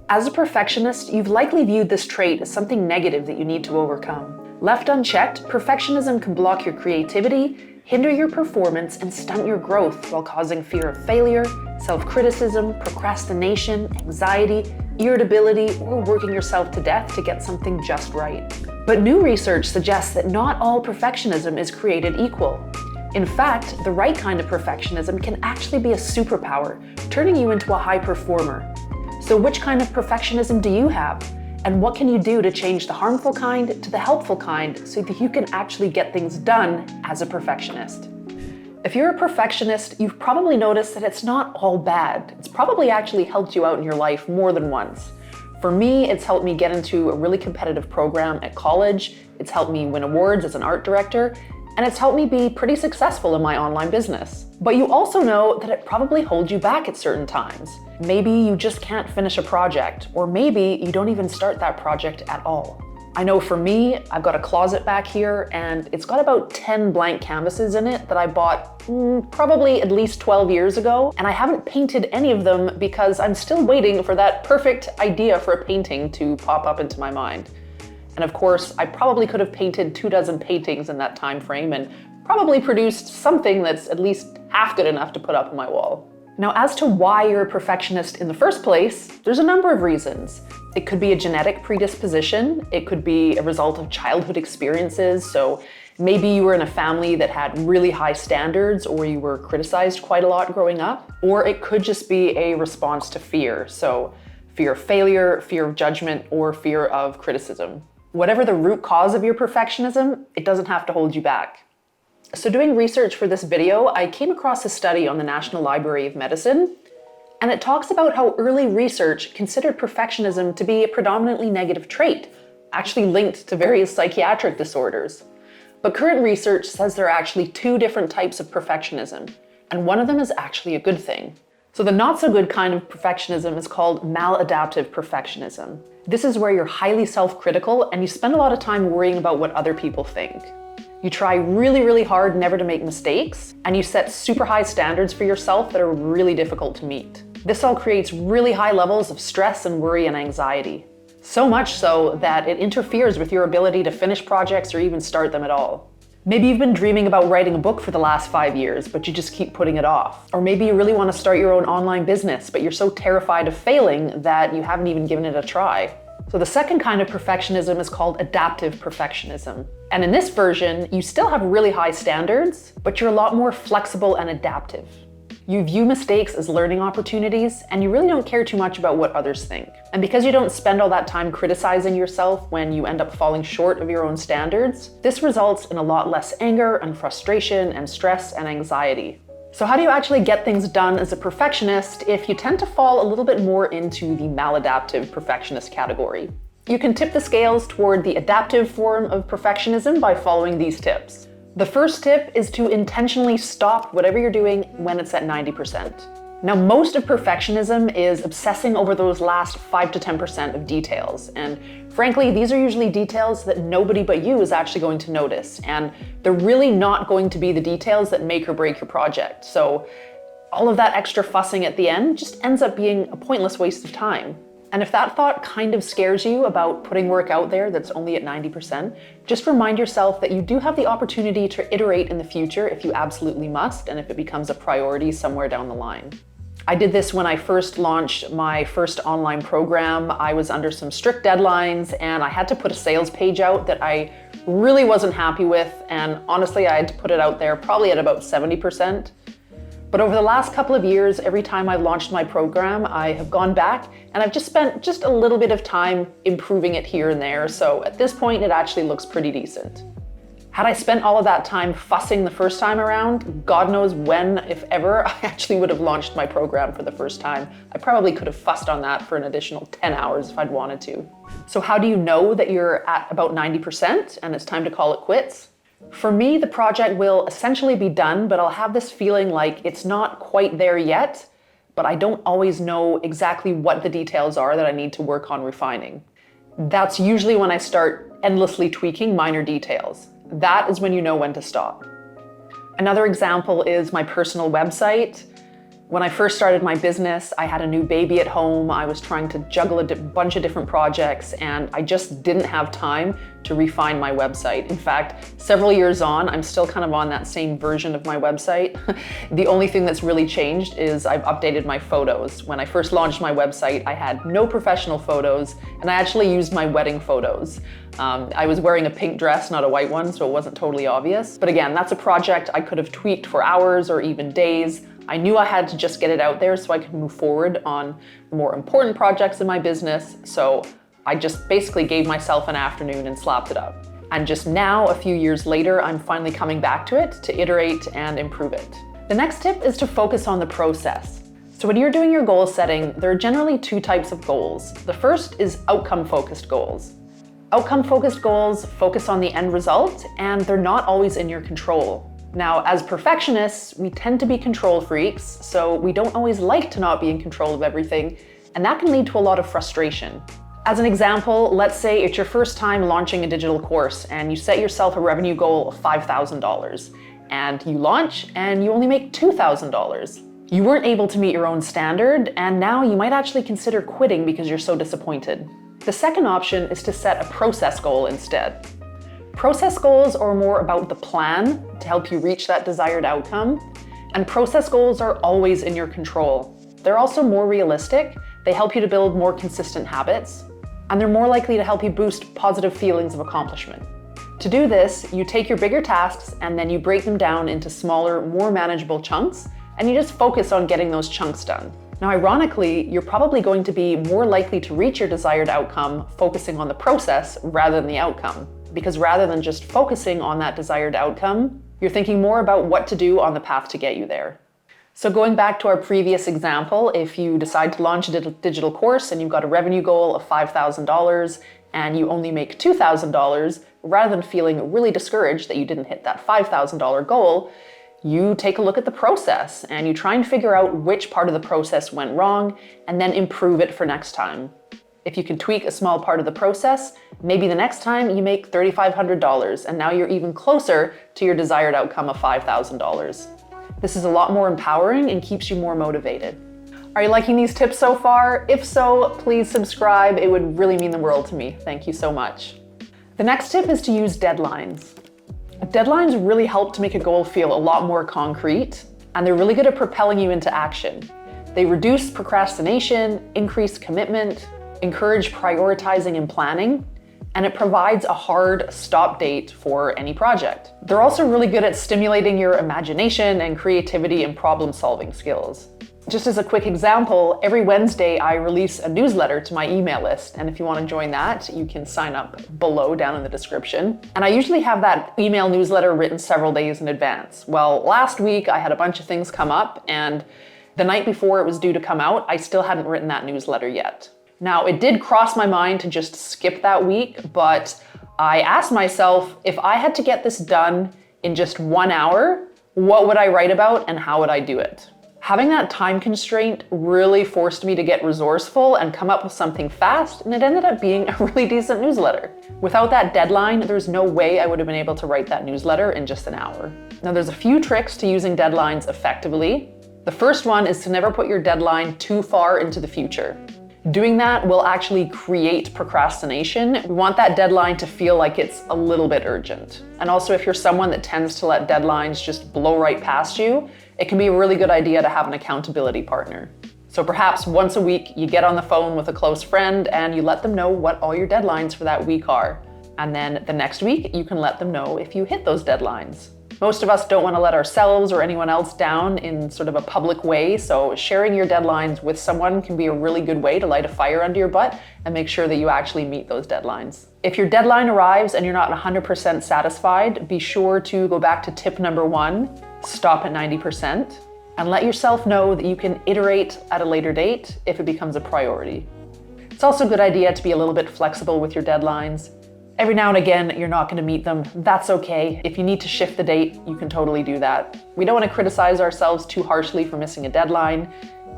As a perfectionist, you've likely viewed this trait as something negative that you need to overcome. Left unchecked, perfectionism can block your creativity, hinder your performance, and stunt your growth while causing fear of failure, self-criticism, procrastination, anxiety, irritability, or working yourself to death to get something just right. But new research suggests that not all perfectionism is created equal. In fact, the right kind of perfectionism can actually be a superpower, turning you into a high performer. So which kind of perfectionism do you have? And what can you do to change the harmful kind to the helpful kind so that you can actually get things done as a perfectionist? If you're a perfectionist, you've probably noticed that it's not all bad. It's probably actually helped you out in your life more than once. For me, it's helped me get into a really competitive program at college. It's helped me win awards as an art director. And it's helped me be pretty successful in my online business. But you also know that it probably holds you back at certain times. Maybe you just can't finish a project, or maybe you don't even start that project at all. I know for me, I've got a closet back here and it's got about 10 blank canvases in it that I bought probably at least 12 years ago, and I haven't painted any of them because I'm still waiting for that perfect idea for a painting to pop up into my mind. And of course, I probably could have painted 24 paintings in that time frame and probably produced something that's at least half good enough to put up on my wall. Now, as to why you're a perfectionist in the first place, there's a number of reasons. It could be a genetic predisposition. It could be a result of childhood experiences. So maybe you were in a family that had really high standards, or you were criticized quite a lot growing up. Or it could just be a response to fear. So fear of failure, fear of judgment, or fear of criticism. Whatever the root cause of your perfectionism, it doesn't have to hold you back. So doing research for this video, I came across a study on the National Library of Medicine, and it talks about how early research considered perfectionism to be a predominantly negative trait, actually linked to various psychiatric disorders. But current research says there are actually two different types of perfectionism, and one of them is actually a good thing. So the not so good kind of perfectionism is called maladaptive perfectionism. This is where you're highly self-critical and you spend a lot of time worrying about what other people think. You try really, really hard never to make mistakes, and you set super high standards for yourself that are really difficult to meet. This all creates really high levels of stress and worry and anxiety. So much so that it interferes with your ability to finish projects or even start them at all. Maybe you've been dreaming about writing a book for the last 5 years, but you just keep putting it off. Or maybe you really want to start your own online business, but you're so terrified of failing that you haven't even given it a try. So the second kind of perfectionism is called adaptive perfectionism. And in this version, you still have really high standards, but you're a lot more flexible and adaptive. You view mistakes as learning opportunities, and you really don't care too much about what others think. And because you don't spend all that time criticizing yourself when you end up falling short of your own standards, this results in a lot less anger and frustration and stress and anxiety. So how do you actually get things done as a perfectionist if you tend to fall a little bit more into the maladaptive perfectionist category? You can tip the scales toward the adaptive form of perfectionism by following these tips. The first tip is to intentionally stop whatever you're doing when it's at 90%. Now, most of perfectionism is obsessing over those last 5 to 10% of details. And frankly, these are usually details that nobody but you is actually going to notice. And they're really not going to be the details that make or break your project. So all of that extra fussing at the end just ends up being a pointless waste of time. And if that thought kind of scares you about putting work out there that's only at 90%, just remind yourself that you do have the opportunity to iterate in the future if you absolutely must, and if it becomes a priority somewhere down the line. I did this when I first launched my first online program. I was under some strict deadlines and I had to put a sales page out that I really wasn't happy with. And honestly, I had to put it out there probably at about 70%. But over the last couple of years, every time I've launched my program, I have gone back and I've just spent just a little bit of time improving it here and there. So at this point, it actually looks pretty decent. Had I spent all of that time fussing the first time around, God knows when, if ever, I actually would have launched my program for the first time. I probably could have fussed on that for an additional 10 hours if I'd wanted to. So how do you know that you're at about 90% and it's time to call it quits? For me, the project will essentially be done, but I'll have this feeling like it's not quite there yet, but I don't always know exactly what the details are that I need to work on refining. That's usually when I start endlessly tweaking minor details. That is when you know when to stop. Another example is my personal website. When I first started my business, I had a new baby at home. I was trying to juggle a bunch of different projects, and I just didn't have time to refine my website. In fact, several years on, I'm still kind of on that same version of my website. The only thing that's really changed is I've updated my photos. When I first launched my website, I had no professional photos, and I actually used my wedding photos. I was wearing a pink dress, not a white one, so it wasn't totally obvious. But again, that's a project I could have tweaked for hours or even days. I knew I had to just get it out there so I could move forward on the more important projects in my business. So I just basically gave myself an afternoon and slapped it up. And just now, a few years later, I'm finally coming back to it to iterate and improve it. The next tip is to focus on the process. So when you're doing your goal setting, there are generally two types of goals. The first is outcome-focused goals. Outcome-focused goals focus on the end result, and they're not always in your control. Now, as perfectionists, we tend to be control freaks, so we don't always like to not be in control of everything, and that can lead to a lot of frustration. As an example, let's say it's your first time launching a digital course and you set yourself a revenue goal of $5,000, and you launch and you only make $2,000. You weren't able to meet your own standard, and now you might actually consider quitting because you're so disappointed. The second option is to set a process goal instead. Process goals are more about the plan to help you reach that desired outcome, and process goals are always in your control. They're also more realistic, they help you to build more consistent habits, and they're more likely to help you boost positive feelings of accomplishment. To do this, you take your bigger tasks and then you break them down into smaller, more manageable chunks, and you just focus on getting those chunks done. Now, ironically, you're probably going to be more likely to reach your desired outcome focusing on the process rather than the outcome. Because rather than just focusing on that desired outcome, you're thinking more about what to do on the path to get you there. So going back to our previous example, if you decide to launch a digital course and you've got a revenue goal of $5,000 and you only make $2,000, rather than feeling really discouraged that you didn't hit that $5,000 goal, you take a look at the process and you try and figure out which part of the process went wrong and then improve it for next time. If you can tweak a small part of the process, maybe the next time you make $3,500 and now you're even closer to your desired outcome of $5,000. This is a lot more empowering and keeps you more motivated. Are you liking these tips so far? If so, please subscribe. It would really mean the world to me. Thank you so much. The next tip is to use deadlines. Deadlines really help to make a goal feel a lot more concrete, and they're really good at propelling you into action. They reduce procrastination, increase commitment, encourage prioritizing and planning, and it provides a hard stop date for any project. They're also really good at stimulating your imagination and creativity and problem-solving skills. Just as a quick example, every Wednesday I release a newsletter to my email list, and if you want to join that, you can sign up below down in the description. And I usually have that email newsletter written several days in advance. Well, last week I had a bunch of things come up, and the night before it was due to come out, I still hadn't written that newsletter yet. Now, it did cross my mind to just skip that week, but I asked myself, if I had to get this done in just 1 hour, what would I write about and how would I do it? Having that time constraint really forced me to get resourceful and come up with something fast, and it ended up being a really decent newsletter. Without that deadline, there's no way I would have been able to write that newsletter in just an hour. Now, there's a few tricks to using deadlines effectively. The first one is to never put your deadline too far into the future. Doing that will actually create procrastination. We want that deadline to feel like it's a little bit urgent. And also, if you're someone that tends to let deadlines just blow right past you, it can be a really good idea to have an accountability partner. So perhaps once a week, you get on the phone with a close friend and you let them know what all your deadlines for that week are. And then the next week, you can let them know if you hit those deadlines. Most of us don't want to let ourselves or anyone else down in sort of a public way, so sharing your deadlines with someone can be a really good way to light a fire under your butt and make sure that you actually meet those deadlines. If your deadline arrives and you're not 100% satisfied, be sure to go back to tip number 1, stop at 90%, and let yourself know that you can iterate at a later date if it becomes a priority. It's also a good idea to be a little bit flexible with your deadlines. Every now and again, you're not going to meet them. That's okay. If you need to shift the date, you can totally do that. We don't want to criticize ourselves too harshly for missing a deadline.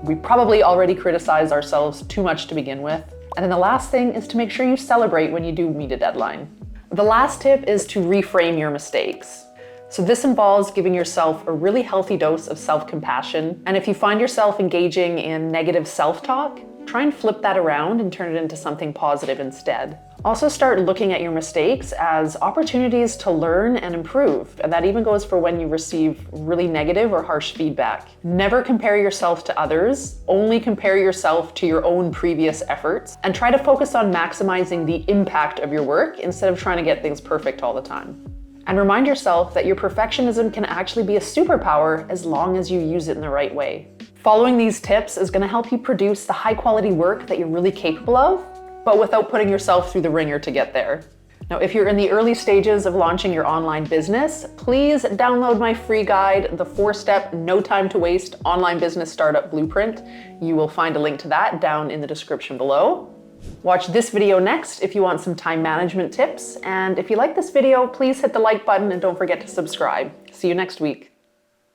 We probably already criticize ourselves too much to begin with. And then the last thing is to make sure you celebrate when you do meet a deadline. The last tip is to reframe your mistakes. So this involves giving yourself a really healthy dose of self-compassion. And if you find yourself engaging in negative self-talk, try and flip that around and turn it into something positive instead. Also start looking at your mistakes as opportunities to learn and improve. And that even goes for when you receive really negative or harsh feedback. Never compare yourself to others, only compare yourself to your own previous efforts, and try to focus on maximizing the impact of your work instead of trying to get things perfect all the time. And remind yourself that your perfectionism can actually be a superpower as long as you use it in the right way. Following these tips is going to help you produce the high quality work that you're really capable of, but without putting yourself through the ringer to get there. Now, if you're in the early stages of launching your online business, please download my free guide, the 4-step, no time to waste online business startup blueprint. You will find a link to that down in the description below. Watch this video next if you want some time management tips. And if you like this video, please hit the like button and don't forget to subscribe. See you next week.